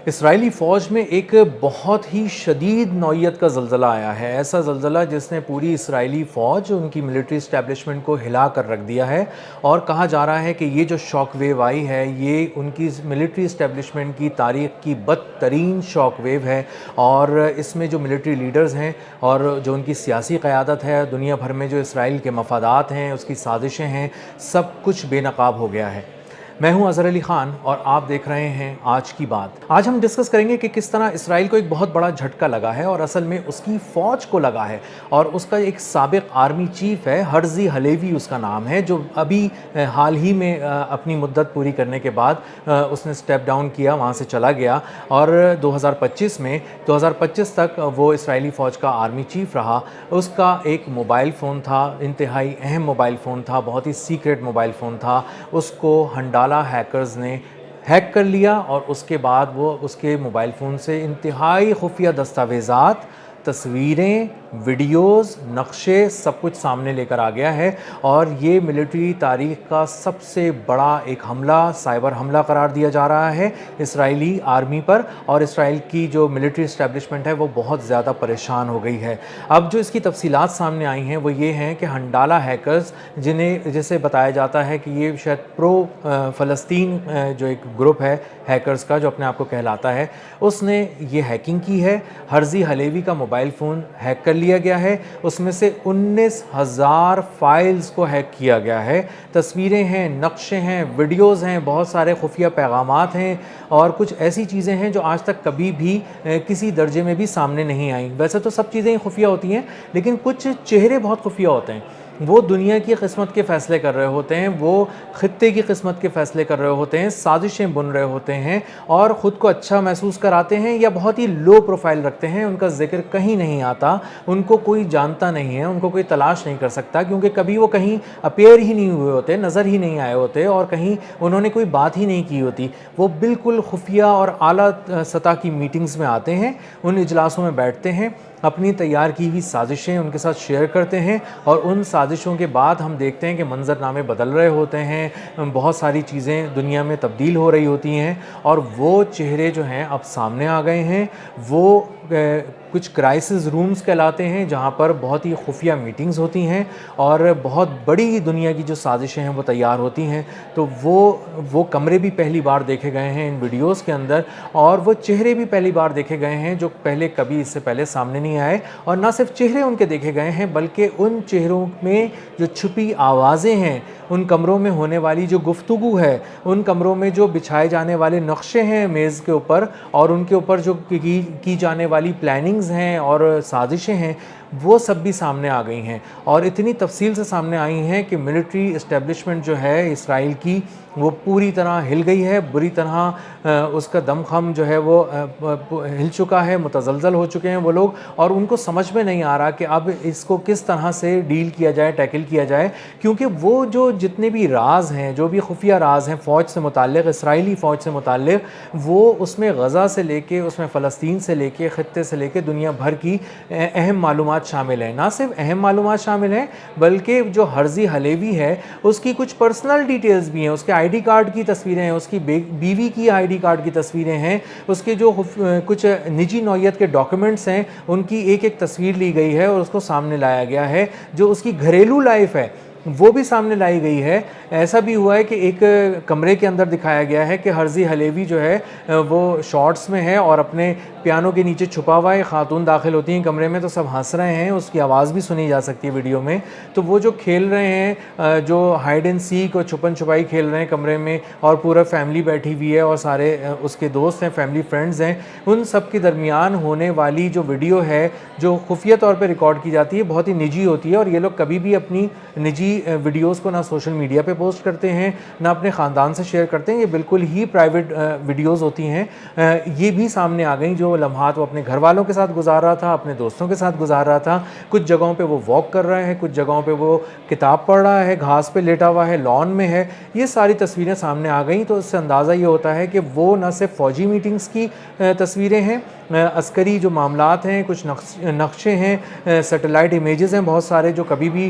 اسرائیلی فوج میں ایک بہت ہی شدید نوعیت کا زلزلہ آیا ہے، ایسا زلزلہ جس نے پوری اسرائیلی فوج ان کی ملٹری اسٹیبلشمنٹ کو ہلا کر رکھ دیا ہے، اور کہا جا رہا ہے کہ یہ جو شاک ویو آئی ہے یہ ان کی ملٹری اسٹیبلشمنٹ کی تاریخ کی بدترین شاک ویو ہے، اور اس میں جو ملٹری لیڈرز ہیں اور جو ان کی سیاسی قیادت ہے، دنیا بھر میں جو اسرائیل کے مفادات ہیں، اس کی سازشیں ہیں، سب کچھ بے نقاب ہو گیا ہے۔ میں ہوں اظہر علی خان اور آپ دیکھ رہے ہیں آج کی بات۔ آج ہم ڈسکس کریں گے کہ کس طرح اسرائیل کو ایک بہت بڑا جھٹکا لگا ہے اور اصل میں اس کی فوج کو لگا ہے، اور اس کا ایک سابق آرمی چیف ہے، ہرزی حلیوی اس کا نام ہے، جو ابھی حال ہی میں اپنی مدت پوری کرنے کے بعد اس نے سٹیپ ڈاؤن کیا، وہاں سے چلا گیا، اور 2025 تک وہ اسرائیلی فوج کا آرمی چیف رہا۔ اس کا ایک موبائل فون تھا، انتہائی اہم موبائل فون تھا، بہت ہی سیکریٹ موبائل فون تھا، اس کو ہنڈالہ ہیکرز نے ہیک کر لیا، اور اس کے بعد وہ اس کے موبائل فون سے انتہائی خفیہ دستاویزات، تصویریں، ویڈیوز، نقشے، سب کچھ سامنے لے کر آ گیا ہے، اور یہ ملٹری تاریخ کا سب سے بڑا ایک حملہ، سائبر حملہ قرار دیا جا رہا ہے اسرائیلی آرمی پر، اور اسرائیل کی جو ملٹری اسٹیبلشمنٹ ہے وہ بہت زیادہ پریشان ہو گئی ہے۔ اب جو اس کی تفصیلات سامنے آئی ہیں وہ یہ ہیں کہ ہنڈالہ ہیکرز، جسے بتایا جاتا ہے کہ یہ شاید پرو فلسطین جو ایک گروپ ہے ہیکرز کا جو اپنے آپ کو کہلاتا ہے، اس نے یہ ہیکنگ کی ہے۔ ہرزی حلیوی کا موبائل فون ہیک کر لیا گیا ہے، اس میں سے 19,000 فائلز کو ہیک کیا گیا ہے، تصویریں ہیں، نقشے ہیں، ویڈیوز ہیں، بہت سارے خفیہ پیغامات ہیں، اور کچھ ایسی چیزیں ہیں جو آج تک کبھی بھی کسی درجے میں بھی سامنے نہیں آئیں۔ ویسے تو سب چیزیں خفیہ ہوتی ہیں، لیکن کچھ چہرے بہت خفیہ ہوتے ہیں، وہ دنیا کی قسمت کے فیصلے کر رہے ہوتے ہیں، وہ خطے کی قسمت کے فیصلے کر رہے ہوتے ہیں، سازشیں بن رہے ہوتے ہیں، اور خود کو اچھا محسوس کراتے ہیں یا بہت ہی لو پروفائل رکھتے ہیں، ان کا ذکر کہیں نہیں آتا، ان کو کوئی جانتا نہیں ہے، ان کو کوئی تلاش نہیں کر سکتا، کیونکہ کبھی وہ کہیں اپیئر ہی نہیں ہوئے ہوتے، نظر ہی نہیں آئے ہوتے، اور کہیں انہوں نے کوئی بات ہی نہیں کی ہوتی۔ وہ بالکل خفیہ اور اعلیٰ سطح کی میٹنگز میں آتے ہیں، ان اجلاسوں میں بیٹھتے ہیں، اپنی تیار کی ہوئی سازشیں ان کے ساتھ شیئر کرتے ہیں، اور ان سازشوں کے بعد ہم دیکھتے ہیں کہ منظر نامے بدل رہے ہوتے ہیں، بہت ساری چیزیں دنیا میں تبدیل ہو رہی ہوتی ہیں، اور وہ چہرے جو ہیں اب سامنے آ گئے ہیں۔ وہ کچھ کرائسس رومز کہلاتے ہیں، جہاں پر بہت ہی خفیہ میٹنگز ہوتی ہیں اور بہت بڑی دنیا کی جو سازشیں ہیں وہ تیار ہوتی ہیں۔ تو وہ کمرے بھی پہلی بار دیکھے گئے ہیں ان ویڈیوز کے اندر، اور وہ چہرے بھی پہلی بار دیکھے گئے ہیں جو پہلے کبھی اس سے پہلے سامنے نہیں آئے، اور نہ صرف چہرے ان کے دیکھے گئے ہیں بلکہ ان چہروں میں جو چھپی آوازیں ہیں، ان کمروں میں ہونے والی جو گفتگو ہے، ان کمروں میں جو بچھائے جانے والے نقشے ہیں میز کے اوپر، اور ان کے اوپر جو کی جانے والی پلاننگز ہیں اور سازشیں ہیں، وہ سب بھی سامنے آ گئی ہیں، اور اتنی تفصیل سے سامنے آئی ہیں کہ ملٹری اسٹیبلشمنٹ جو ہے اسرائیل کی وہ پوری طرح ہل گئی ہے، بری طرح اس کا دم خم جو ہے وہ ہل چکا ہے، متزلزل ہو چکے ہیں وہ لوگ، اور ان کو سمجھ میں نہیں آ رہا کہ اب اس کو کس طرح سے ڈیل کیا جائے، ٹیکل کیا جائے، کیونکہ وہ جو جتنے بھی راز ہیں، جو بھی خفیہ راز ہیں فوج سے متعلق، اسرائیلی فوج سے متعلق، وہ اس میں غزہ سے لے کے، اس میں فلسطین سے لے کے، خطے سے لے کے دنیا بھر کی اہم معلومات شامل ہیں۔ نہ صرف اہم معلومات شامل ہیں بلکہ جو ہرزی حلیوی ہے اس کی کچھ پرسنل ڈیٹیلز بھی ہیں، اس کے آئی ڈی کارڈ کی تصویریں ہیں، اس کی بیوی کی آئی ڈی کارڈ کی تصویریں ہیں، اس کے جو کچھ نجی نوعیت کے ڈاکیومنٹس ہیں ان کی ایک ایک تصویر لی گئی ہے اور اس کو سامنے لایا گیا ہے۔ جو اس کی گھریلو لائف ہے وہ بھی سامنے لائی گئی ہے۔ ایسا بھی ہوا ہے کہ ایک کمرے کے اندر دکھایا گیا ہے کہ ہرزی حلیوی جو ہے وہ شارٹس میں ہے اور اپنے پیانو کے نیچے چھپا ہوا ہے، خاتون داخل ہوتی ہیں کمرے میں تو سب ہنس رہے ہیں، اس کی آواز بھی سنی جا سکتی ہے ویڈیو میں۔ تو وہ جو کھیل رہے ہیں، جو ہائیڈ اینڈ سیک اور چھپن چھپائی کھیل رہے ہیں کمرے میں، اور پورا فیملی بیٹھی ہوئی ہے اور سارے اس کے دوست ہیں، فیملی فرینڈز ہیں، ان سب کے درمیان ہونے والی جو ویڈیو ہے جو خفیہ طور پہ ریکارڈ کی جاتی ہے بہت ہی نجی ہوتی ہے، اور یہ لوگ کبھی بھی اپنی نجی ویڈیوز کو نہ سوشل میڈیا پہ پوسٹ کرتے ہیں نہ اپنے خاندان سے شیئر کرتے ہیں، یہ بالکل ہی پرائیویٹ ویڈیوز ہوتی ہیں۔ یہ بھی سامنے آ گئیں جو لمحات وہ اپنے گھر والوں کے ساتھ گزار رہا تھا، اپنے دوستوں کے ساتھ گزار رہا تھا، کچھ جگہوں پہ وہ واک کر رہا ہے، کچھ جگہوں پہ وہ کتاب پڑھ رہا ہے، گھاس پہ لیٹا ہوا ہے، لان میں ہے، یہ ساری تصویریں سامنے آ گئیں۔ تو اس سے اندازہ یہ ہوتا ہے کہ وہ نہ صرف فوجی میٹنگز کی تصویریں ہیں، عسکری جو معاملات ہیں، کچھ نقشے ہیں، سیٹلائٹ امیجز ہیں بہت سارے جو کبھی بھی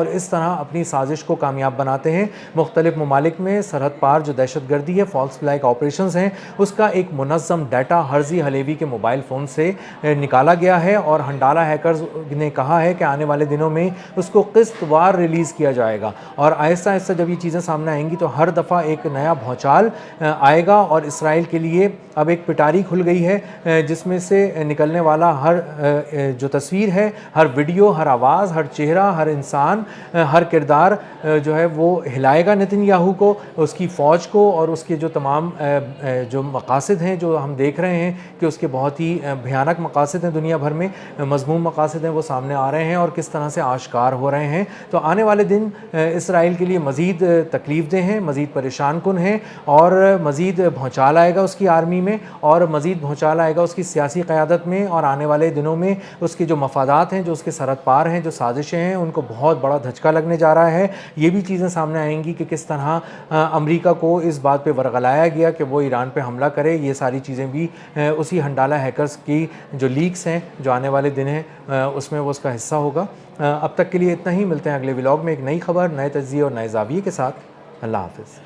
اور اس طرح اپنی سازش کو کامیاب بناتے ہیں۔ مختلف ممالک میں سرحد پار جو دہشت گردی ہے، فالس فلیگ آپریشنز ہیں، اس کا ایک منظم ڈیٹا ہرزی حلیوی کے موبائل فون سے نکالا گیا ہے، اور ہنڈالہ ہیکرز نے کہا ہے کہ آنے والے دنوں میں اس کو قسط وار ریلیز کیا جائے گا، اور آہستہ آہستہ جب یہ چیزیں سامنے آئیں گی تو ہر دفعہ ایک نیا بھونچال آئے گا، اور اسرائیل کے لیے اب ایک پٹاری کھل گئی ہے جس میں سے نکلنے والا ہر جو تصویر ہے، ہر ویڈیو، ہر آواز، ہر چہرہ، ہر انسان، ہر کردار جو ہے وہ ہلائے گا نتن یاہو کو، اس کی فوج کو، اور اس کے جو تمام جو مقاصد ہیں جو ہم دیکھ رہے ہیں کہ اس کے بہت ہی بھیانک مقاصد ہیں، دنیا بھر میں مذموم مقاصد ہیں، وہ سامنے آ رہے ہیں اور کس طرح سے آشکار ہو رہے ہیں۔ تو آنے والے دن اسرائیل کے لیے مزید تکلیف دہ ہیں، مزید پریشان کن ہیں، اور مزید بھونچال آئے گا اس کی آرمی میں، اور مزید بھونچال آئے گا اس کی سیاسی قیادت میں، اور آنے والے دنوں میں اس کے جو مفادات ہیں، جو اس کے سرحد پار ہیں، جو سازشیں ہیں، ان کو بہت بڑا دھچکا لگنے جا رہا ہے۔ یہ بھی چیزیں سامنے آئیں گی کہ کس طرح امریکہ کو اس بات پہ ورغلایا گیا کہ وہ ایران پہ حملہ کرے۔ یہ ساری چیزیں بھی اسی ہنڈالہ ہیکرز کی جو لیکس ہیں جو آنے والے دن ہیں اس میں وہ اس کا حصہ ہوگا۔ اب تک کے لیے اتنا ہی، ملتے ہیں اگلے ولاگ میں ایک نئی خبر، نئے تجزیے اور نئے زاویے کے ساتھ۔ اللہ حافظ۔